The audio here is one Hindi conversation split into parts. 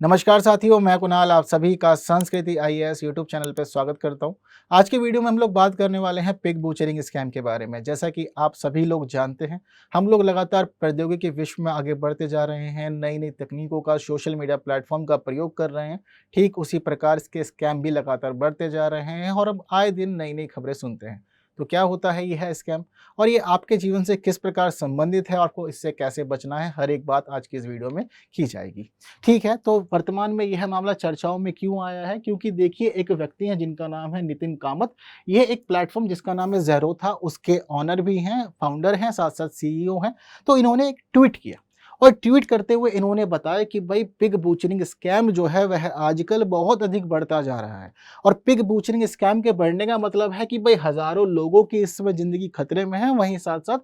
नमस्कार साथियों, मैं कुणाल आप सभी का संस्कृति आईएएस यूट्यूब चैनल पर स्वागत करता हूं। आज के वीडियो में हम लोग बात करने वाले हैं पिग बूचरिंग स्कैम के बारे में। जैसा कि आप सभी लोग जानते हैं, हम लोग लगातार प्रौद्योगिकी विश्व में आगे बढ़ते जा रहे हैं, नई नई तकनीकों का, सोशल मीडिया प्लेटफॉर्म का प्रयोग कर रहे हैं। ठीक उसी प्रकार के स्कैम भी लगातार बढ़ते जा रहे हैं और अब आए दिन नई नई खबरें सुनते हैं। तो क्या होता है यह स्कैम और ये आपके जीवन से किस प्रकार संबंधित है, आपको इससे कैसे बचना है, हर एक बात आज की इस वीडियो में की जाएगी। ठीक है, तो वर्तमान में यह मामला चर्चाओं में क्यों आया है? क्योंकि देखिए, एक व्यक्ति हैं जिनका नाम है नितिन कामत। ये एक प्लेटफॉर्म जिसका नाम है ज़ेरोथा, उसके ऑनर भी हैं, फाउंडर हैं, साथ-साथ सीईओ हैं। तो इन्होंने एक ट्वीट किया और ट्वीट करते हुए इन्होंने बताया कि भाई पिग बूचरिंग स्कैम जो है वह आजकल बहुत अधिक बढ़ता जा रहा है। और पिग बूचरिंग स्कैम के बढ़ने का मतलब है कि भाई हज़ारों लोगों की इस समय ज़िंदगी खतरे में है। वहीं साथ-साथ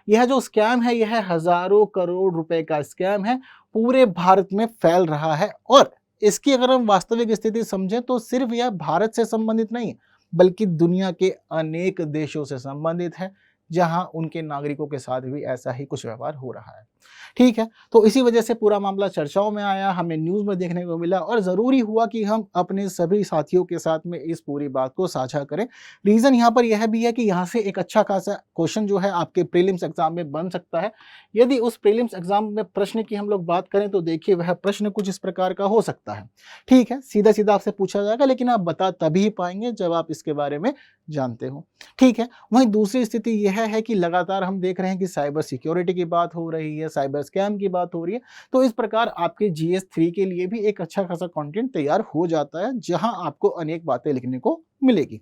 यह जो स्कैम है, यह हज़ारों करोड़ रुपए का स्कैम है, पूरे भारत में फैल रहा है। और इसकी अगर हम वास्तविक स्थिति समझें तो सिर्फ यह भारत से संबंधित नहीं है, बल्कि दुनिया के अनेक देशों से संबंधित है, जहां उनके नागरिकों के साथ भी ऐसा ही कुछ व्यवहार हो रहा है। ठीक है, तो इसी वजह से पूरा मामला चर्चाओं में आया, हमें न्यूज़ में देखने को मिला और ज़रूरी हुआ कि हम अपने सभी साथियों के साथ में इस पूरी बात को साझा करें। रीज़न यहाँ पर यह भी है कि यहाँ से एक अच्छा खासा क्वेश्चन जो है आपके प्रीलिम्स एग्जाम में बन सकता है। यदि उस प्रीलिम्स एग्जाम में प्रश्न की हम लोग बात करें तो देखिए, वह प्रश्न कुछ इस प्रकार का हो सकता है। ठीक है, सीधा सीधा आपसे पूछा जाएगा, लेकिन आप बता तभी पाएंगे जब आप इसके बारे में जानते हो। ठीक है, वहीं दूसरी स्थिति यह है कि लगातार हम देख रहे हैं कि साइबर सिक्योरिटी की बात हो रही है, साइबर स्कैम की बात हो रही है। तो इस प्रकार आपके जीएस 3 के लिए भी एक अच्छा खासा कंटेंट तैयार हो जाता है, जहां आपको अनेक बातें लिखने को मिलेगी।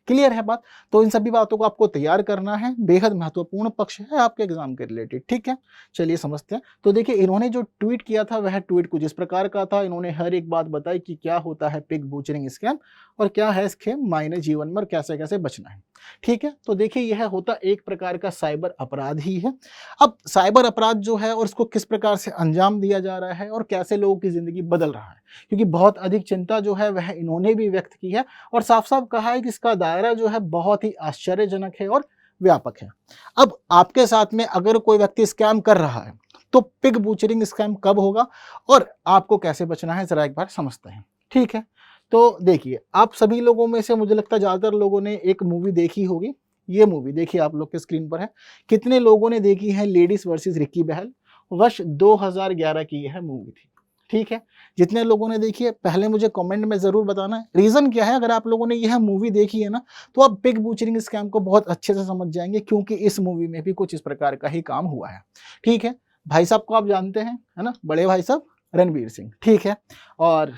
क्लियर है बात? तो इन सभी बातों को आपको तैयार करना है, बेहद महत्वपूर्ण पक्ष है आपके एग्जाम के रिलेटेड। ठीक है, चलिए समझते हैं। तो देखिए, इन्होंने जो ट्वीट किया था वह ट्वीट कुछ इस प्रकार का था। इन्होंने हर एक बात बताई कि क्या होता है पिग बूचरिंग स्कैम और क्या है स्कैम, मायने जीवन में, और कैसे कैसे बचना है। ठीक है, तो देखिए, यह होता एक प्रकार का साइबर अपराध ही है। अब साइबर अपराध जो है और इसको किस प्रकार से अंजाम दिया जा रहा है और कैसे लोगों की जिंदगी बदल रहा है, क्योंकि बहुत अधिक चिंता जो है वह इन्होंने भी व्यक्त की है और साफ साफ कहा है कि इसका दायरा जो है बहुत ही आश्चर्यजनक है और व्यापक है। अब आपके साथ में अगर कोई व्यक्ति स्कैम कर रहा है तो पिग बूचरिंग स्कैम कब होगा और आपको कैसे बचना है, जरा एक बार समझते हैं। ठीक है, तो देखिए, आप सभी लोगों में से मुझे लगता है ज्यादातर लोगों ने एक मूवी देखी होगी। ये मूवी देखिए, आप लोग के स्क्रीन पर है। कितने लोगों ने देखी है? लेडीज वर्सेस रिकी बहल, वर्ष 2011 की यह मूवी थी। ठीक है, जितने लोगों ने देखी है पहले मुझे कमेंट में जरूर बताना है रीजन क्या है। अगर आप लोगों ने यह मूवी देखी है ना, तो आप पिग बूचरिंग स्कैम को बहुत अच्छे से समझ जाएंगे, क्योंकि इस मूवी में भी कुछ इस प्रकार का ही काम हुआ है। ठीक है, भाई साहब को आप जानते हैं, है ना, बड़े भाई साहब रणवीर सिंह। ठीक है, और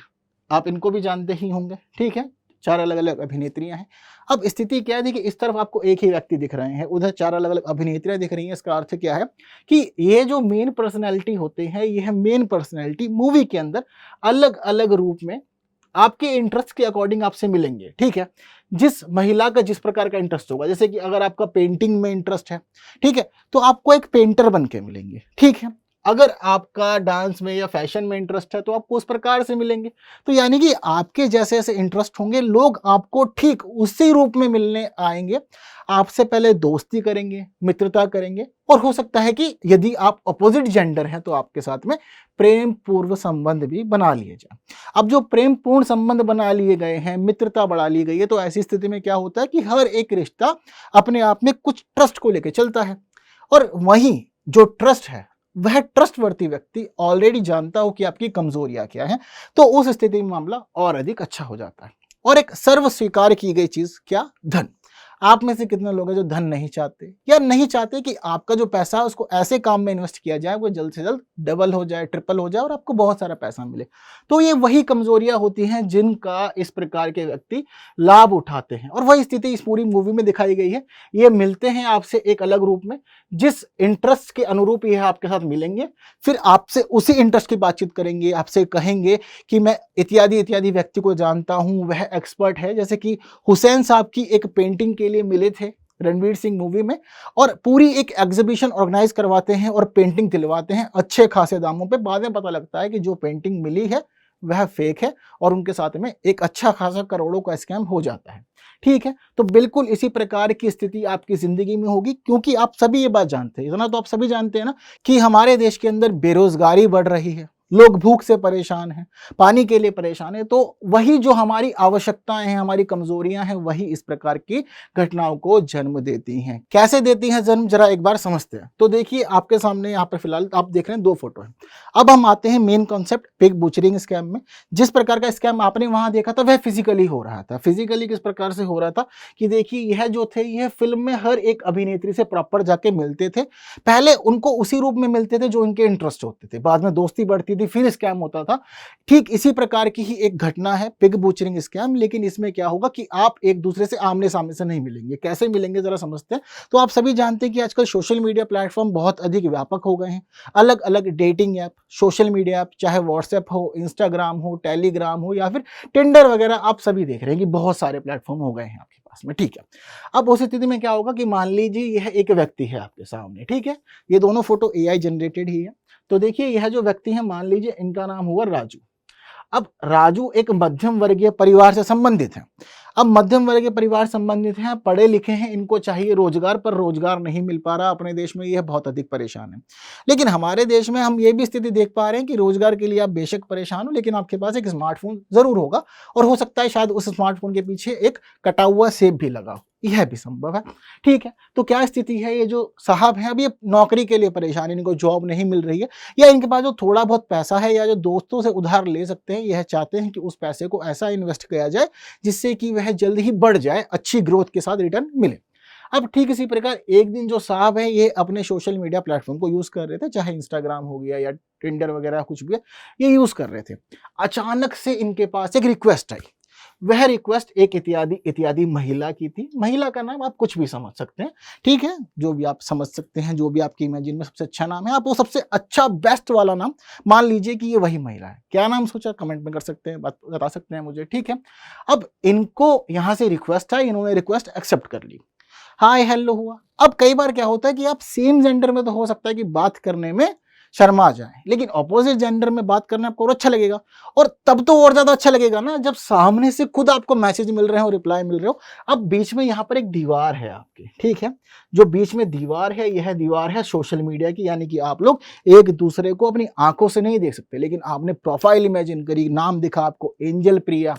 आप इनको भी जानते ही होंगे। ठीक है, 4 अलग अलग अभिनेत्रियां हैं। अब स्थिति क्या है, देखिए, इस तरफ आपको एक ही व्यक्ति दिख रहे हैं, उधर 4 अलग अलग अभिनेत्रियां दिख रही हैं। इसका अर्थ क्या है कि ये जो मेन पर्सनैलिटी होते हैं, यह मेन पर्सनैलिटी मूवी के अंदर अलग अलग रूप में आपके इंटरेस्ट के अकॉर्डिंग आपसे मिलेंगे। ठीक है, जिस महिला का जिस प्रकार का इंटरेस्ट होगा, जैसे कि अगर आपका पेंटिंग में इंटरेस्ट है, ठीक है, तो आपको एक पेंटर बन के मिलेंगे। ठीक है, अगर आपका डांस में या फैशन में इंटरेस्ट है तो आपको उस प्रकार से मिलेंगे। तो यानी कि आपके जैसे जैसे इंटरेस्ट होंगे, लोग आपको ठीक उसी रूप में मिलने आएंगे, आपसे पहले दोस्ती करेंगे, मित्रता करेंगे, और हो सकता है कि यदि आप अपोजिट जेंडर हैं तो आपके साथ में प्रेम पूर्व संबंध भी बना लिए जाए। अब जो प्रेम पूर्ण संबंध बना लिए गए हैं, मित्रता बढ़ा ली गई है, तो ऐसी स्थिति में क्या होता है कि हर एक रिश्ता अपने आप में कुछ ट्रस्ट को लेकर चलता है। और वहीं जो ट्रस्ट है, वह ट्रस्टवर्ती व्यक्ति ऑलरेडी जानता हो कि आपकी कमजोरियां क्या हैं, तो उस स्थिति में मामला और अधिक अच्छा हो जाता है। और एक सर्व स्वीकार की गई चीज क्या? धन। आप में से कितने लोग हैं जो धन नहीं चाहते, या नहीं चाहते कि आपका जो पैसा है उसको ऐसे काम में इन्वेस्ट किया जाए वो जल्द से जल्द डबल हो जाए, ट्रिपल हो जाए और आपको बहुत सारा पैसा मिले। तो ये वही कमजोरियां होती हैं जिनका इस प्रकार के व्यक्ति लाभ उठाते हैं, और वही स्थिति इस पूरी मूवी में दिखाई गई है। ये मिलते हैं आपसे एक अलग रूप में, जिस इंटरेस्ट के अनुरूप ये आपके साथ मिलेंगे, फिर आपसे उसी इंटरेस्ट की बातचीत करेंगे, आपसे कहेंगे कि मैं इत्यादि इत्यादि व्यक्ति को जानता हूं, वह एक्सपर्ट है। जैसे कि हुसैन साहब की एक पेंटिंग के लिए मिले थे रणवीर सिंह मूवी में, और पूरी एक एग्जीबिशन ऑर्गेनाइज करवाते हैं और पेंटिंग दिलवाते हैं अच्छे खासे दामों पे। बाद में पता लगता है कि जो पेंटिंग मिली है वह फेक है, और उनके साथ में एक अच्छा खासा करोड़ों का स्कैम हो जाता है। ठीक है, तो बिल्कुल इसी प्रकार की स्थिति आपकी जिंदगी में होगी, क्योंकि आप सभी ये बात जानते हैं, इतना तो आप सभी जानते हैं ना, कि हमारे देश के अंदर बेरोजगारी बढ़ रही है, लोग भूख से परेशान हैं, पानी के लिए परेशान है, तो वही जो हमारी आवश्यकताएं हैं, हमारी कमजोरियां हैं, वही इस प्रकार की घटनाओं को जन्म देती हैं। कैसे देती हैं जन्म, जरा एक बार समझते हैं। तो देखिए आपके सामने यहाँ पे फिलहाल आप देख रहे हैं 2 फोटो है। अब हम आते हैं मेन कॉन्सेप्ट पिग बूचरिंग स्कैम में। जिस प्रकार का स्कैम आपने वहां देखा था वह फिजिकली हो रहा था। फिजिकली किस प्रकार से हो रहा था कि देखिए यह जो थे यह फिल्म में हर एक अभिनेत्री से प्रॉपर जाके मिलते थे। पहले उनको उसी रूप में मिलते थे जो इनके इंटरेस्ट होते थे, बाद में दोस्ती बढ़ती थी, फिर स्कैम होता था। ठीक इसी प्रकार की ही एक घटना है पिग बूचरिंग स्कैम, लेकिन इसमें क्या होगा कि आप एक दूसरे से आमने सामने से नहीं मिलेंगे। कैसे मिलेंगे जरा समझते हैं। तो आप सभी जानते हैं कि आजकल सोशल मीडिया प्लेटफॉर्म बहुत अधिक व्यापक हो गए हैं। अलग अलग dating app, social media app, चाहे व्हाट्सएप हो, इंस्टाग्राम हो, टेलीग्राम हो या फिर टिंडर वगैरह, आप सभी देख रहे हैं कि बहुत सारे प्लेटफॉर्म हो गए हैं आपके पास में। ठीक है, अब उस स्थिति में क्या होगा कि मान लीजिए यह एक व्यक्ति है आपके सामने। ठीक है, ये दोनों फोटो एआई जनरेटेड ही है। तो देखिए यह जो व्यक्ति है, मान लीजिए इनका नाम हुआ राजू। अब राजू एक मध्यम वर्गीय परिवार से संबंधित है। अब मध्यम वर्गीय परिवार संबंधित हैं, पढ़े लिखे हैं, इनको चाहिए रोजगार, पर रोजगार नहीं मिल पा रहा अपने देश में, यह बहुत अधिक परेशान है। लेकिन हमारे देश में हम ये भी स्थिति देख पा रहे हैं कि रोजगार के लिए आप बेशक परेशान हो, लेकिन आपके पास एक स्मार्टफोन जरूर होगा, और हो सकता है शायद उस स्मार्टफोन के पीछे एक कटा हुआ सेब भी लगा हो, यह भी संभव है। ठीक है, तो क्या स्थिति है, ये जो साहब हैं अब ये नौकरी के लिए परेशान है, इनको जॉब नहीं मिल रही है, या इनके पास जो थोड़ा बहुत पैसा है या जो दोस्तों से उधार ले सकते हैं, यह चाहते हैं कि उस पैसे को ऐसा इन्वेस्ट किया जाए जिससे कि वह जल्द ही बढ़ जाए, अच्छी ग्रोथ के साथ रिटर्न मिले। अब ठीक इसी प्रकार एक दिन जो साहब है ये अपने सोशल मीडिया प्लेटफॉर्म को यूज कर रहे थे, चाहे इंस्टाग्राम हो गया या टिंडर वगैरह कुछ भी है, ये यूज कर रहे थे। अचानक से इनके पास एक रिक्वेस्ट आई। वह रिक्वेस्ट एक इत्यादि इत्यादि महिला की थी। महिला का नाम आप कुछ भी समझ सकते हैं, ठीक है, जो भी आप समझ सकते हैं, जो भी आपकी इमेजिन में सबसे अच्छा नाम है, आप वो सबसे अच्छा बेस्ट वाला नाम मान लीजिए कि ये वही महिला है। क्या नाम सोचा कमेंट में कर सकते हैं, बात बता सकते हैं मुझे। ठीक है, अब इनको यहां से रिक्वेस्ट है, इन्होंने रिक्वेस्ट एक्सेप्ट कर ली, हाय हेलो हुआ। अब कई बार क्या होता है कि आप सेम जेंडर में तो हो सकता है कि बात करने में शर्मा जाए, लेकिन ऑपोजिट जेंडर में बात करने आपको और अच्छा लगेगा, और तब तो और ज्यादा अच्छा लगेगा ना जब सामने से खुद आपको मैसेज मिल रहे हो, रिप्लाई मिल रहे हो। अब बीच में यहाँ पर एक दीवार है आपके, ठीक है, जो बीच में दीवार है यह दीवार है सोशल मीडिया की, यानी कि आप लोग एक दूसरे को अपनी आंखों से नहीं देख सकते, लेकिन आपने प्रोफाइल इमेजिन करी, नाम दिखा आपको एंजल प्रिया,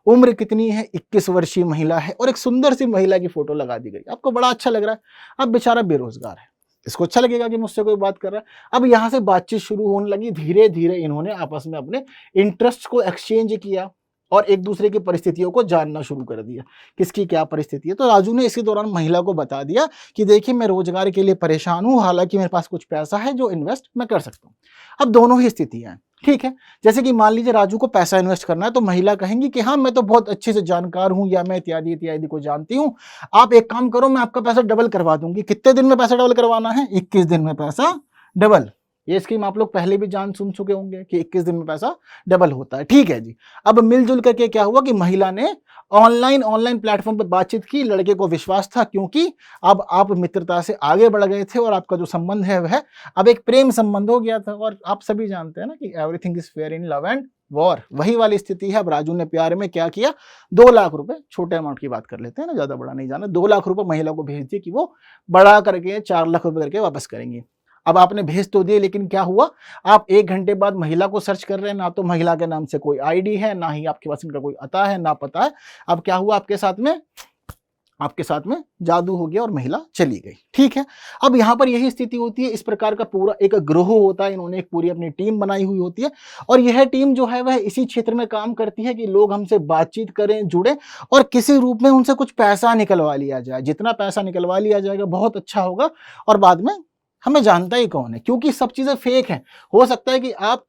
उम्र कितनी है 21 वर्षीय महिला है, और एक सुंदर सी महिला की फोटो लगा दी गई, आपको बड़ा अच्छा लग रहा है। अब बेचारा बेरोजगार है, इसको अच्छा लगेगा कि मुझसे कोई बात कर रहा है। अब यहां से बातचीत शुरू होने लगी, धीरे धीरे इन्होंने आपस में अपने इंटरेस्ट को एक्सचेंज किया और एक दूसरे की परिस्थितियों को जानना शुरू कर दिया, किसकी क्या परिस्थिति है। तो राजू ने इसी दौरान महिला को बता दिया कि देखिए मैं रोजगार के लिए परेशान हूं, हालांकि मेरे पास कुछ पैसा है जो इन्वेस्ट मैं कर सकता हूं। अब दोनों ही स्थितियां हैं, ठीक है, जैसे कि मान लीजिए राजू को पैसा इन्वेस्ट करना है, तो महिला कहेंगी कि हाँ मैं तो बहुत अच्छे से जानकार हूं, या मैं इत्यादि इत्यादि को जानती हूं, आप एक काम करो मैं आपका पैसा डबल करवा दूंगी। कितने दिन में पैसा डबल करवाना है, 21 दिन में पैसा डबल। ये स्कीम आप लोग पहले भी जान सुन चुके होंगे कि 21 दिन में पैसा डबल होता है, ठीक है जी। अब मिलजुल करके क्या हुआ कि महिला ने ऑनलाइन प्लेटफॉर्म पर बातचीत की, लड़के को विश्वास था क्योंकि अब आप मित्रता से आगे बढ़ गए थे और आपका जो संबंध है वह अब एक प्रेम संबंध हो गया था। और आप सभी जानते हैं ना कि everything is fair in love and war, वही वाली स्थिति है। अब राजू ने प्यार में क्या किया, 2 लाख रुपए, छोटे अमाउंट की बात कर लेते हैं ना, ज्यादा बड़ा नहीं जाना, 2 लाख रुपए महिला को भेज दिए कि वो बड़ा करके 4 लाख रुपए करके वापस करेंगे। अब आपने भेज तो दिए, लेकिन क्या हुआ, आप 1 घंटे बाद महिला को सर्च कर रहे हैं, ना तो महिला के नाम से कोई आईडी है, ना ही आपके पास इनका कोई अता है, ना पता है। अब क्या हुआ, आपके साथ में जादू हो गया और महिला चली गई, ठीक है। अब यहां पर यही स्थिति होती है, इस प्रकार का पूरा एक ग्रोह होता है, इन्होंने एक पूरी अपनी टीम बनाई हुई होती है, और यह टीम जो है वह इसी क्षेत्र में काम करती है कि लोग हमसे बातचीत करें, जुड़े, और किसी रूप में उनसे कुछ पैसा निकलवा लिया जाए। जितना पैसा निकलवा लिया जाएगा बहुत अच्छा होगा, और बाद में हमें जानता ही कौन है, क्योंकि सब चीजें फेक हैं। हो सकता है कि आप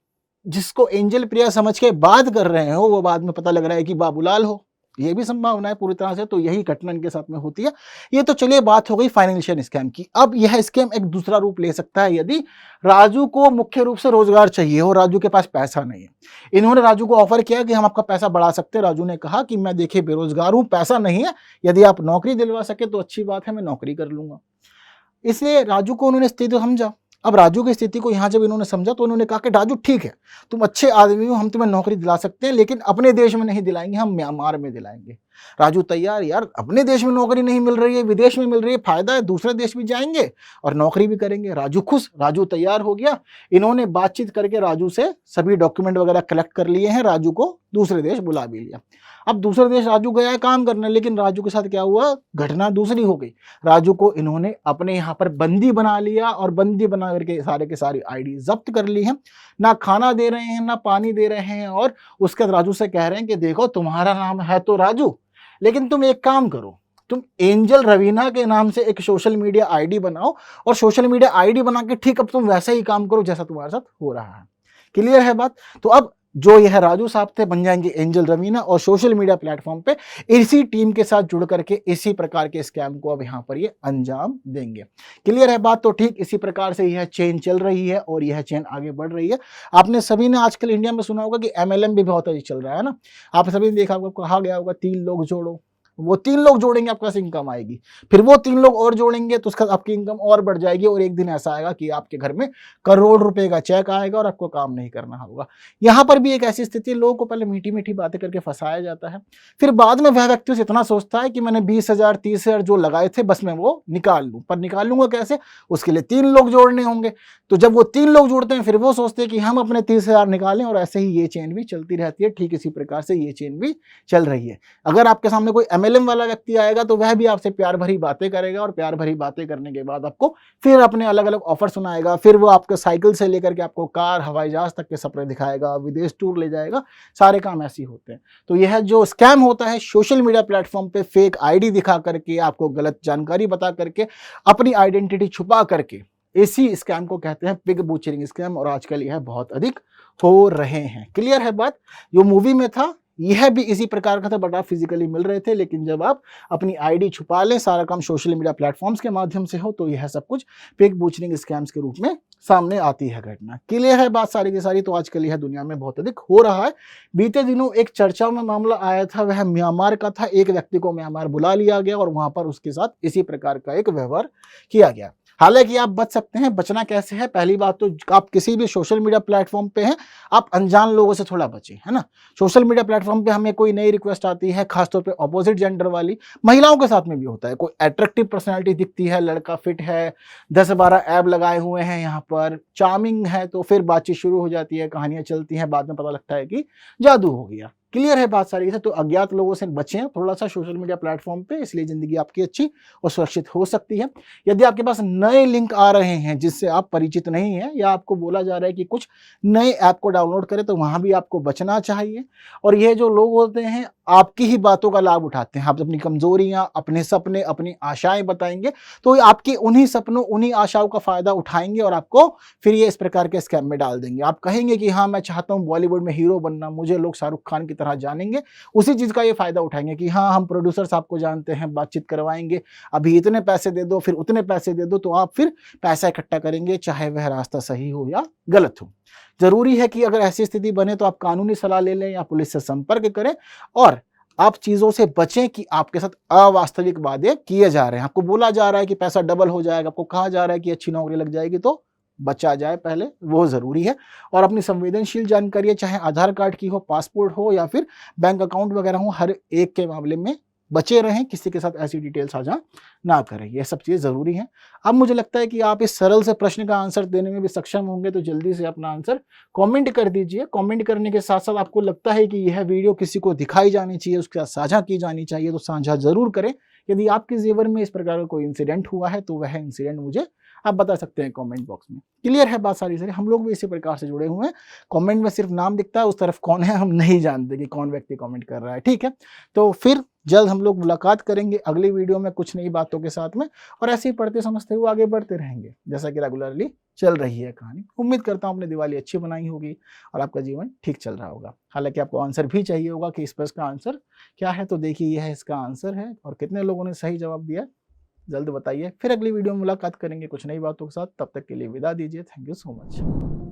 जिसको एंजल प्रिया समझ के बात कर रहे हो वो बाद में पता लग रहा है कि बाबूलाल हो, ये भी संभावना है पूरी तरह से। तो यही घटना इनके साथ में होती है। ये तो चलिए बात हो गई फाइनेंशियल स्कैम की। अब यह स्कैम एक दूसरा रूप ले सकता है यदि राजू को मुख्य रूप से रोजगार चाहिए हो, राजू के पास पैसा नहीं है। इन्होंने राजू को ऑफर किया कि हम आपका पैसा बढ़ा सकते हैं। राजू ने कहा कि मैं देखिए बेरोजगार हूं, पैसा नहीं है, यदि आप नौकरी दिलवा सके तो अच्छी बात है, मैं नौकरी कर लूंगा। इसलिए राजू को उन्होंने स्थिति समझा। अब राजू की स्थिति को यहां जब इन्होंने समझा तो उन्होंने कहा कि राजू ठीक है, तुम अच्छे आदमी हो, हम तुम्हें नौकरी दिला सकते हैं, लेकिन अपने देश में नहीं दिलाएंगे, हम म्यांमार में दिलाएंगे। राजू तैयार, यार अपने देश में नौकरी नहीं मिल रही है, विदेश में मिल रही है, फायदा है, दूसरे देश भी जाएंगे और नौकरी भी करेंगे। राजू खुश, राजू तैयार हो गया। इन्होंने बातचीत करके राजू से सभी डॉक्यूमेंट वगैरह कलेक्ट कर लिए हैं, राजू को दूसरे देश बुला भी लिया। अब दूसरे देश राजू गया है काम करने, लेकिन राजू के साथ क्या हुआ, घटना दूसरी हो गई। राजू को इन्होंने अपने यहाँ पर बंदी बना लिया और बंदी बना करके सारे के सारी आईडी जब्त कर ली है। ना खाना दे रहे हैं, ना पानी दे रहे हैं, और उसके बाद राजू से कह रहे हैं कि देखो तुम्हारा नाम है तो राजू, लेकिन तुम एक काम करो, तुम एंजल रवीना के नाम से एक सोशल मीडिया आईडी बनाओ और सोशल मीडिया आईडी बना के ठीक अब तुम वैसा ही काम करो जैसा तुम्हारे साथ हो रहा है। क्लियर है बात? तो अब जो यह राजू साहब थे बन जाएंगे एंजल रवीना और सोशल मीडिया प्लेटफॉर्म पे इसी टीम के साथ जुड़ करके इसी प्रकार के स्कैम को अब यहाँ पर ये अंजाम देंगे। क्लियर है बात? तो ठीक इसी प्रकार से यह चेन चल रही है और यह चेन आगे बढ़ रही है। आपने सभी ने आजकल इंडिया में सुना होगा कि MLM भी बहुत अधिक चल रहा है ना। आप सभी ने देखा होगा, कहा गया होगा 3 लोग जोड़ो, वो 3 लोग जोड़ेंगे आपके पास इनकम आएगी, फिर वो 3 लोग और जोड़ेंगे तो उसका आपकी इनकम और बढ़ जाएगी और एक दिन ऐसा आएगा कि आपके घर में करोड़ रुपए का चेक आएगा और आपको काम नहीं करना होगा। यहाँ पर भी एक ऐसी स्थिति है, लोगों को पहले मीठी मीठी बातें करके फंसाया जाता है, फिर बाद में वह व्यक्ति उसे इतना सोचता है कि मैंने 20,000 30,000 जो लगाए थे बस मैं वो निकाल लूँ, पर निकालूंगा कैसे, उसके लिए 3 लोग जोड़ने होंगे। तो जब वो 3 लोग जुड़ते हैं फिर वो सोचते हैं कि हम अपने 30,000 निकालें, और ऐसे ही ये चेन भी चलती रहती है। ठीक इसी प्रकार से ये चेन भी चल रही है। अगर आपके सामने कोई MLM वाला व्यक्ति आएगा तो वह भी आपसे प्यार भरी बातें करेगा और प्यार भरी बातें करने के बाद आपको फिर अपने अलग अलग ऑफर सुनाएगा, फिर वो आपको साइकिल से लेकर के आपको कार हवाई जहाज तक के सपने दिखाएगा, विदेश टूर ले जाएगा, सारे काम ऐसे ही होते हैं। तो यह जो स्कैम होता है सोशल मीडिया प्लेटफॉर्म पे फेक आईडी दिखा करके, आपको गलत जानकारी बता करके, अपनी आइडेंटिटी छुपा करके, इसी स्कैम को कहते हैं पिग बूचरिंग स्कैम, और आजकल यह बहुत अधिक हो रहे हैं। क्लियर है बात? जो मूवी में था यह भी इसी प्रकार का था, बट आप फिजिकली मिल रहे थे, लेकिन जब आप अपनी आईडी छुपा लें, सारा काम सोशल मीडिया प्लेटफॉर्म्स के माध्यम से हो, तो यह सब कुछ पिग बूचरिंग स्कैम्स के रूप में सामने आती है घटना। क्लियर है बात सारी की सारी? तो आजकल यह दुनिया में बहुत अधिक हो रहा है। बीते दिनों एक चर्चा में मामला आया था, वह म्यांमार का था। एक व्यक्ति को म्यांमार बुला लिया गया और वहां पर उसके साथ इसी प्रकार का एक व्यवहार किया गया। हालांकि आप बच सकते हैं। बचना कैसे है? पहली बात तो आप किसी भी सोशल मीडिया प्लेटफॉर्म पे हैं, आप अनजान लोगों से थोड़ा बचें, है ना। सोशल मीडिया प्लेटफॉर्म पे हमें कोई नई रिक्वेस्ट आती है, खासतौर पे ऑपोजिट जेंडर वाली, महिलाओं के साथ में भी होता है, कोई अट्रैक्टिव पर्सनैलिटी दिखती है, लड़का फिट है, 10-12 ऐब लगाए हुए हैं, यहाँ पर चार्मिंग है, तो फिर बातचीत शुरू हो जाती है, कहानियां चलती हैं, बाद में पता लगता है कि जादू हो गया। क्लियर है बात सारी से? तो अज्ञात लोगों से बचें थोड़ा सा सोशल मीडिया प्लेटफॉर्म पे, इसलिए जिंदगी आपकी अच्छी और सुरक्षित हो सकती है। यदि आपके पास नए लिंक आ रहे हैं जिससे आप परिचित नहीं हैं, या आपको बोला जा रहा है कि कुछ नए ऐप को डाउनलोड करें, तो वहां भी आपको बचना चाहिए। और ये जो लोग होते हैं आपकी ही बातों का लाभ उठाते हैं, आप अपनी कमजोरियां, अपने सपने, अपनी आशाएं बताएंगे, तो आपकी उन्हीं सपनों, उन्हीं आशाओं का फायदा उठाएंगे और आपको फिर ये इस प्रकार के स्कैम में डाल देंगे। आप कहेंगे कि हाँ मैं चाहता हूं बॉलीवुड में हीरो बनना, मुझे लोग शाहरुख खान की तरह जानेंगे, उसी चीज का ये फायदा उठाएंगे कि हाँ हम प्रोड्यूसर साहब को जानते हैं, बातचीत करवाएंगे, अभी इतने पैसे दे दो, फिर उतने पैसे दे दो, तो आप फिर पैसा इकट्ठा करेंगे, चाहे वह रास्ता सही हो या गलत हो। जरूरी है कि अगर ऐसी स्थिति बने तो आप कानूनी सलाह ले लें या पुलिस से संपर्क करें, और आप चीजों से बचें कि आपके साथ अवास्तविक वादे किए जा रहे हैं। आपको बोला जा रहा है कि पैसा डबल हो जाएगा, आपको कहा जा रहा है कि अच्छी नौकरी लग जाएगी, तो बचा जाए पहले, वो जरूरी है। और अपनी संवेदनशील जानकारी, चाहे आधार कार्ड की हो, पासपोर्ट हो या फिर बैंक अकाउंट वगैरह हो, हर एक के मामले में बचे रहें, किसी के साथ ऐसी डिटेल साझा ना करें। यह सब चीज़ ज़रूरी है। अब मुझे लगता है कि आप इस सरल से प्रश्न का आंसर देने में भी सक्षम होंगे, तो जल्दी से अपना आंसर कमेंट कर दीजिए। कमेंट करने के साथ साथ आपको लगता है कि यह वीडियो किसी को दिखाई जानी चाहिए, उसके साथ साझा की जानी चाहिए, तो साझा जरूर करें। यदि आपके जेवर में इस प्रकार का कोई इंसिडेंट हुआ है तो वह इंसिडेंट मुझे आप बता सकते हैं कमेंट बॉक्स में। क्लियर है बात सारी? हम लोग भी इसी प्रकार से जुड़े हुए हैं। कमेंट में सिर्फ नाम दिखता है, उस तरफ कौन है हम नहीं जानते कि कौन व्यक्ति कमेंट कर रहा है। ठीक है, तो फिर जल्द हम लोग मुलाकात करेंगे अगली वीडियो में कुछ नई बातों के साथ में, और ऐसे ही पढ़ते समझते हुए आगे बढ़ते रहेंगे जैसा कि रेगुलरली चल रही है कहानी। उम्मीद करता हूँ आपने दिवाली अच्छी बनाई होगी और आपका जीवन ठीक चल रहा होगा। हालांकि आपको आंसर भी चाहिए होगा कि इस पर इसका आंसर क्या है, तो देखिए यह इसका आंसर है, और कितने लोगों ने सही जवाब दिया जल्द बताइए। फिर अगली वीडियो में मुलाकात करेंगे कुछ नई बातों के साथ। तब तक के लिए विदा दीजिए। Thank you so much.